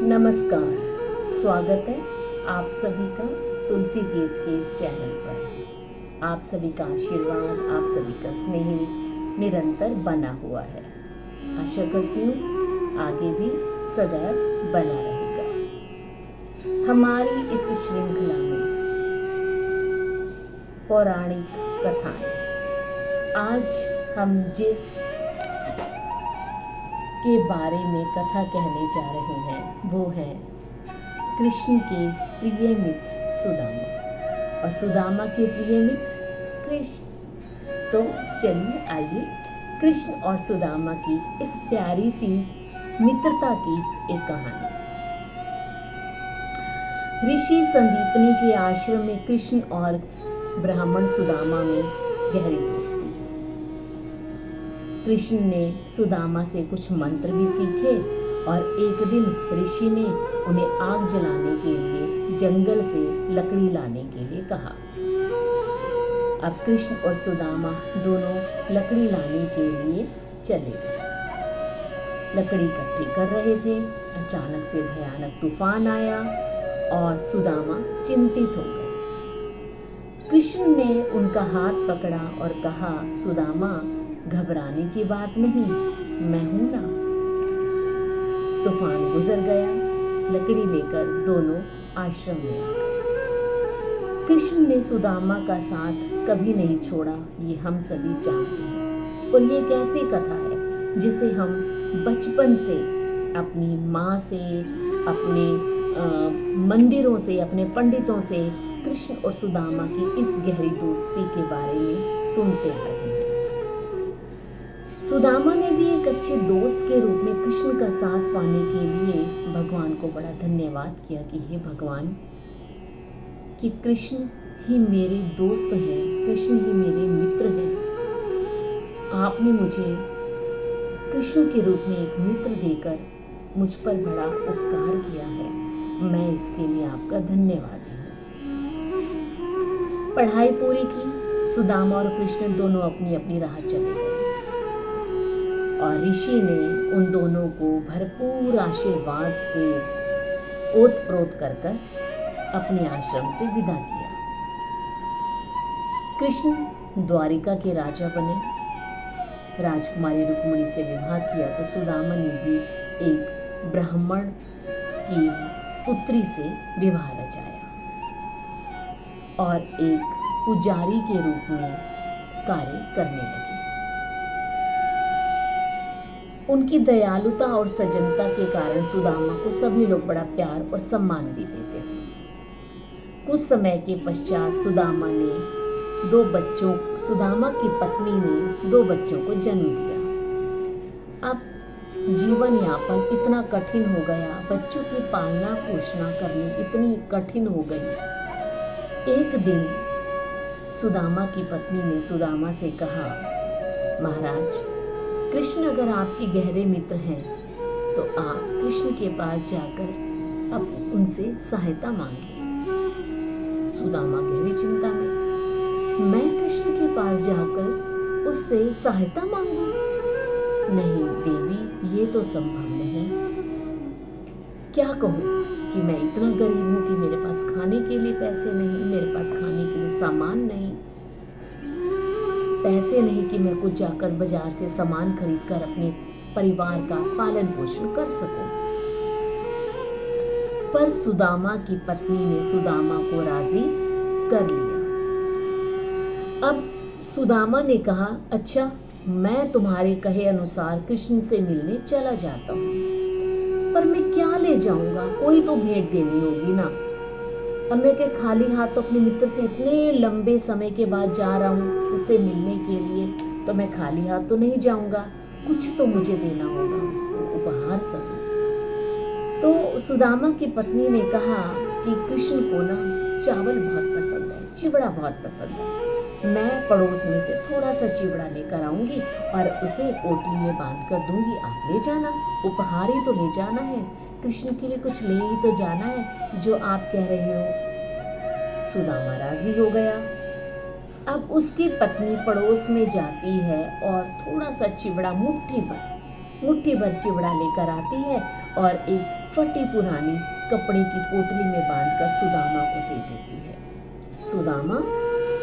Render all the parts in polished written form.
नमस्कार, स्वागत है आप सभी का तुलसी तीर्थ के इस चैनल पर। आप सभी का आशीर्वाद, आप सभी का स्नेह निरंतर बना हुआ है। आशा करती हूँ आगे भी सदैव बना रहेगा। हमारी इस श्रृंखला में पौराणिक कथाएं, आज हम जिस के बारे में कथा कहने जा रहे हैं वो है कृष्ण के प्रिय मित्र सुदामा और सुदामा के प्रिय मित्र कृष्ण। तो चलिए आइए कृष्ण और सुदामा की इस प्यारी सी मित्रता की एक कहानी। ऋषि संदीपनी के आश्रम में कृष्ण और ब्राह्मण सुदामा में गहरी दोस्ती। कृष्ण ने सुदामा से कुछ मंत्र भी सीखे और एक दिन ऋषि ने उन्हें आग जलाने के लिए जंगल से लकड़ी लाने के लिए कहा। अब कृष्ण और सुदामा दोनों लकड़ी लाने के लिए चले गए। लकड़ी इकट्ठी कर रहे थे, अचानक से भयानक तूफान आया और सुदामा चिंतित हो गए। कृष्ण ने उनका हाथ पकड़ा और कहा, सुदामा घबराने की बात नहीं, मैं हूं ना। तूफान गुजर गया, लकड़ी लेकर दोनों आश्रम में आ गए। कृष्ण ने सुदामा का साथ कभी नहीं छोड़ा, ये हम सभी जानते हैं। और ये एक ऐसी कथा है जिसे हम बचपन से अपनी माँ से, अपने मंदिरों से, अपने पंडितों से कृष्ण और सुदामा की इस गहरी दोस्ती के बारे में सुनते आ रहे हैं। सुदामा ने भी एक अच्छे दोस्त के रूप में कृष्ण का साथ पाने के लिए भगवान को बड़ा धन्यवाद किया कि हे भगवान, कि कृष्ण ही मेरे दोस्त हैं, कृष्ण ही मेरे मित्र हैं। आपने मुझे कृष्ण के रूप में एक मित्र देकर मुझ पर बड़ा उपकार किया है, मैं इसके लिए आपका धन्यवादी हूँ। पढ़ाई पूरी की, सुदामा और कृष्ण दोनों अपनी अपनी राह चले गए और ऋषि ने उन दोनों को भरपूर आशीर्वाद से ओत-प्रोत कर अपने आश्रम से विदा किया। कृष्ण द्वारिका के राजा बने, राजकुमारी रुक्मिणी से विवाह किया तो सुदामा ने भी एक ब्राह्मण की पुत्री से विवाह रचाया और एक पुजारी के रूप में कार्य करने लगे। उनकी दयालुता और सज्जनता के कारण सुदामा को सभी लोग बड़ा प्यार और सम्मान भी देते थे। कुछ समय के पश्चात सुदामा की पत्नी ने 2 बच्चों को जन्म दिया। अब जीवन यापन इतना कठिन हो गया, बच्चों की पालना पोषणा करनी इतनी कठिन हो गई। एक दिन सुदामा की पत्नी ने सुदामा से कहा, महाराज, कृष्ण अगर आपके गहरे मित्र हैं तो आप कृष्ण के पास जाकर अब उनसे सहायता मांगिए। सुदामा गहरी चिंता में, मैं कृष्ण के पास जाकर उससे सहायता मांगूं? नहीं देवी, ये तो संभव नहीं। क्या कहूँ कि मैं इतना गरीब हूँ कि मेरे पास खाने के लिए पैसे नहीं, मेरे पास खाने के लिए सामान नहीं, पैसे नहीं कि मैं कुछ जाकर बाजार से सामान खरीदकर अपने परिवार का पालन पोषण कर सकूं। पर सुदामा की पत्नी ने सुदामा को राजी कर लिया। अब सुदामा ने कहा, अच्छा, मैं तुम्हारे कहे अनुसार कृष्ण से मिलने चला जाता हूँ, पर मैं क्या ले जाऊंगा? कोई तो भेंट देनी होगी ना। अब मैं के खाली हाथ तो अपने मित्र से इतने लंबे समय के बाद जा रहा हूँ उससे मिलने के लिए, तो मैं खाली हाथ तो नहीं जाऊंगा, कुछ तो मुझे देना होगा उसको उपहार स्वरूप। तो सुदामा की पत्नी ने कहा कि कृष्ण को ना चावल बहुत पसंद है, चिवड़ा बहुत पसंद है, मैं पड़ोस में से थोड़ा सा चिवड़ा लेकर आऊंगी और उसे पोटली में बांध कर दूंगी, आप ले जाना, उपहार ही तो ले जाना है, कृष्ण के लिए कुछ ले ही तो जाना है जो आप कह रहे हो। सुदामा राजी हो गया। अब उसकी पत्नी पड़ोस में जाती है और थोड़ा सा चिवड़ा मुट्ठी भर चिवड़ा लेकर आती है और एक फटी पुरानी कपड़े की पोटली में बांधकर सुदामा को दे देती है। सुदामा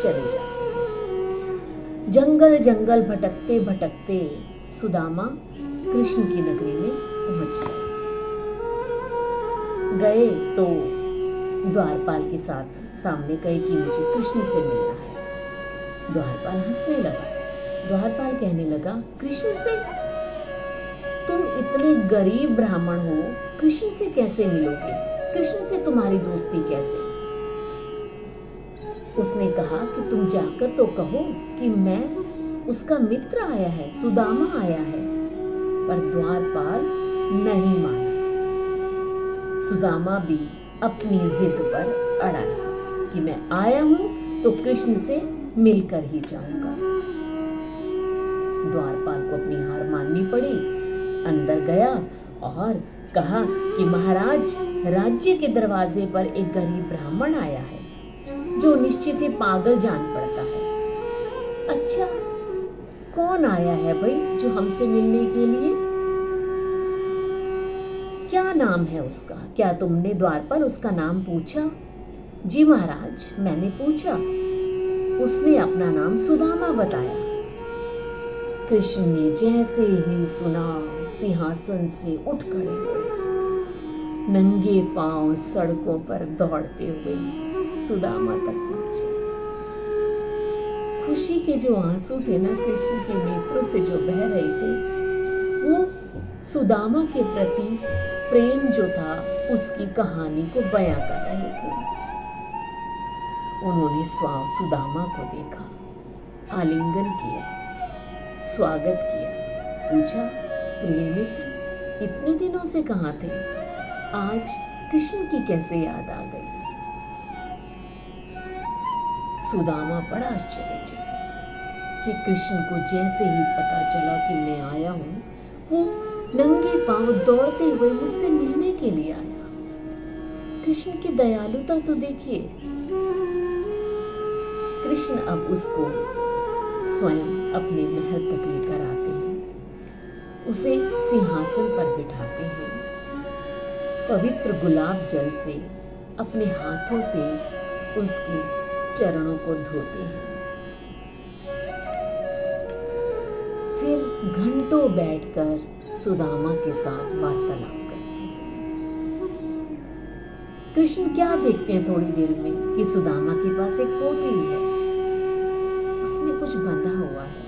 चले जाते हैं। जंगल जंगल भटकते भटकते सुदामा कृष्ण की नगरी में पहुंच गए तो द्वारपाल के साथ सामने कहे कि मुझे कृष्ण से मिलना है। द्वारपाल हंसने लगा। द्वारपाल कहने लगा, कृष्ण से? तुम इतने गरीब ब्राह्मण हो, कृष्ण से कैसे मिलोगे? कृष्ण से तुम्हारी दोस्ती कैसे? उसने कहा कि तुम जाकर तो कहो कि मैं उसका मित्र आया है, सुदामा आया है। पर द्वारपाल नहीं माना। सुदामा भी अपनी जिद पर अड़ा रहा कि मैं आया हूं तो कृष्ण से मिलकर ही जाऊंगा। द्वारपाल को अपनी हार माननी पड़ी। अंदर गया और कहा कि महाराज, राज्य के दरवाजे पर एक गरीब ब्राह्मण आया है जो निश्चित ही पागल जान पड़ता है। अच्छा, कौन आया है भाई जो हमसे मिलने के लिए? क्या नाम है उसका? क्या तुमने द्वारपाल उसका नाम पूछा? जी महाराज, मैंने पूछा। उसने अपना नाम सुदामा बताया। कृष्ण ने जैसे ही सुना, सिंहासन से उठ खड़े हुए, नंगे पांव सड़कों पर दौड़ते हुए सुदामा तक पहुंचे। खुशी के जो आंसू थे ना कृष्ण के नेत्रों से जो बह रहे थे, वो सुदामा के प्रति प्रेम जो था उसकी कहानी को बयां कर रहे थे। उन्होंने सुदामा को देखा, आलिंगन किया, स्वागत किया, पूछा, प्रिय मित्र, इतने दिनों से कहाँ थे? आज कृष्ण की कैसे याद आ गई? सुदामा बड़ा आश्चर्यचकित कि कृष्ण को जैसे ही पता चला कि मैं आया हूं, वो नंगे पांव दौड़ते हुए मुझसे मिलने के लिए आया। कृष्ण की दयालुता तो देखिए। कृष्ण अब उसको स्वयं अपने महल तक लेकर आते हैं, उसे सिंहासन पर बिठाते हैं, पवित्र गुलाब जल से अपने हाथों से उसके चरणों को धोते हैं। फिर घंटों बैठकर सुदामा के साथ वार्तालाप करते हैं। कृष्ण क्या देखते हैं थोड़ी देर में कि सुदामा के पास एक पोटली है, उसमें कुछ बंधा हुआ है।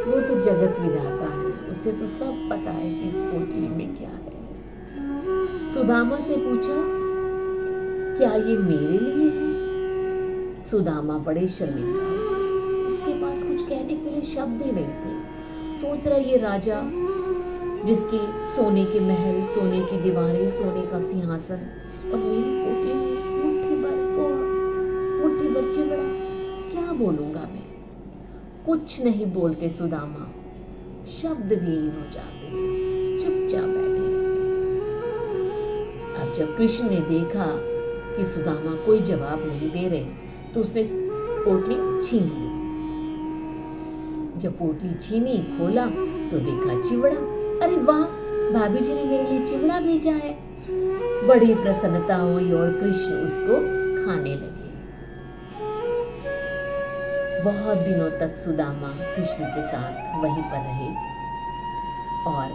वो तो जगत विधाता है, उसे तो सब पता है कि इस पोटली में क्या है। सुदामा से पूछा, क्या ये मेरे लिए है? सुदामा बड़े शर्मिंदा हुए, उसके पास कुछ कहने के लिए शब्द ही नहीं थे। सोच रहा, ये राजा जिसके सोने के महल, सोने की दीवारें, सोने का सिंहासन और मेरी पोटली में मुट्ठी भर पोहा, मुट्ठी भर चिवड़ा, क्या बोलूंगा मैं? कुछ नहीं बोलते सुदामा, शब्द विहीन हो जाते हैं, चुपचाप बैठे रहते हैं। अब जब कृष्ण ने देखा कि सुदामा कोई जवाब नहीं दे रहे, तो उसने पोटली छीन ली। जब पोटली छीनी, खोला तो देखा चिवड़ा। अरे वाह, भाभी जी ने मेरे लिए चिवड़ा भेजा है। बड़ी प्रसन्नता हुई और कृष्ण उसको खाने लगे। बहुत दिनों तक सुदामा कृष्ण के साथ वहीं पर रहे और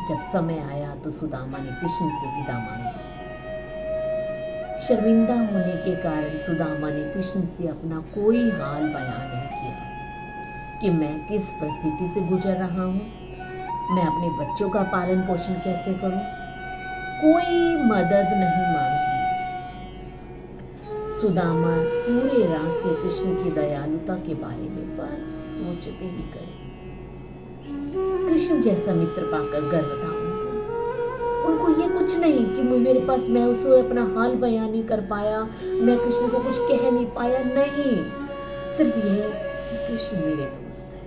जब समय आया तो सुदामा ने कृष्ण से विदा मांगी। शर्मिंदा होने के कारण सुदामा ने कृष्ण से अपना कोई हाल बयान नहीं किया कि मैं किस परिस्थिति से गुजर रहा हूँ, मैं अपने बच्चों का पालन पोषण कैसे करूं। कोई मदद नहीं मांगी। सुदामा पूरे रास्ते कृष्ण की दयालुता के बारे में बस सोचते ही गए। कृष्ण जैसा मित्र पाकर गर्व था उनको ये कुछ नहीं कि मेरे पास मैं उसे अपना हाल बयान नहीं कर पाया, मैं कृष्ण को कुछ कह नहीं पाया, नहीं, सिर्फ ये कि कृष्ण मेरे दोस्त है।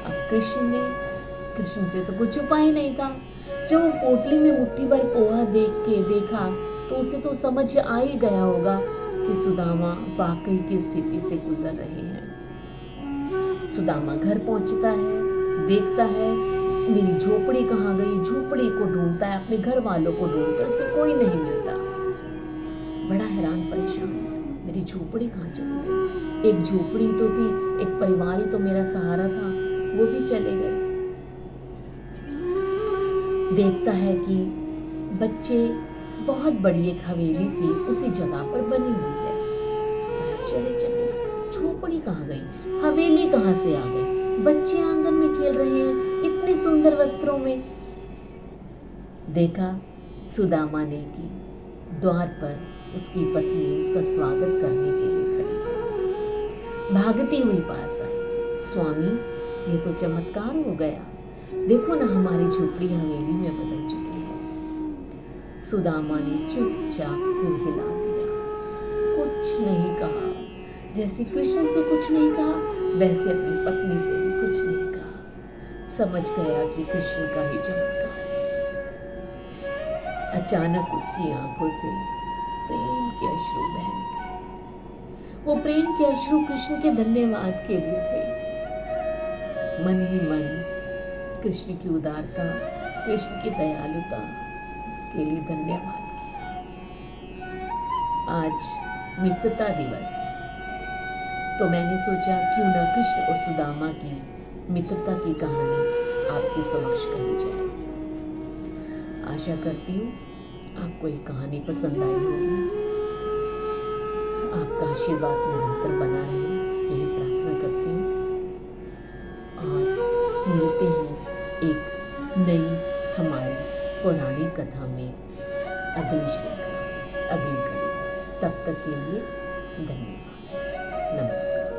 अब कृष्ण से तो कुछ छुपा ही नहीं था। जब वो पोटली में मुट्ठी भर पोहा देखा तो उसे तो समझ आ ही गया होगा कि सुदामा वाकई की स्थिति से गुजर रहे हैं। सुदामा घर पहुंचता है, देखता है मेरी झोपड़ी कहाँ गई, झोपड़ी को ढूंढता है, अपने घर वालों को ढूंढता है, उसे कोई नहीं मिलता। बड़ा हैरान परेशान, मेरी झोपड़ी कहाँ चली गई। एक झोपड़ी तो थी, एक परिवार ही तो मेरा सहारा था, वो भी चले गए। देखता है कि बच्चे बहुत बड़ी एक हवेली सी उसी जगह पर बनी हुई है। बड़ा चले झोपड़ी कहाँ गई, हवेली कहाँ से आ गई, बच्चे आंगन में खेल रहे हैं इतने सुंदर वस्त्रों में। देखा सुदामा ने कि द्वार पर उसकी पत्नी उसका स्वागत करने के लिए खड़ी है। भागती हुई पास आई, स्वामी ये तो चमत्कार हो गया, देखो ना हमारी झोपड़ी हवेली में बदल चुकी है। सुदामा ने चुपचाप सिर हिला दिया, कुछ नहीं कहा। जैसे कृष्ण से कुछ नहीं कहा, वैसे अपनी पत्नी से भी कुछ नहीं कहा। समझ गया कि कृष्ण का ही चमत्कार है। अचानक उसकी आंखों से प्रेम के अश्रु बह निकले। वो प्रेम के अश्रु कृष्ण के धन्यवाद के लिए थे। मन ही मन कृष्ण की उदारता, कृष्ण की दयालुता, उसके लिए धन्यवाद किया। आज मित्रता दिवस, तो मैंने सोचा क्यों ना कृष्ण और सुदामा की मित्रता की कहानी आपके समक्ष कही जाए। आशा करती हूँ आपको ये कहानी पसंद आई होगी। आपका आशीर्वाद निरंतर बना रहे, यही प्रार्थना करती हूँ। और मिलते हैं एक नई हमारी पुरानी कथा में, अगली श्रृंखला, अगली कड़ी। तब तक के लिए धन्यवाद, नमस्कार।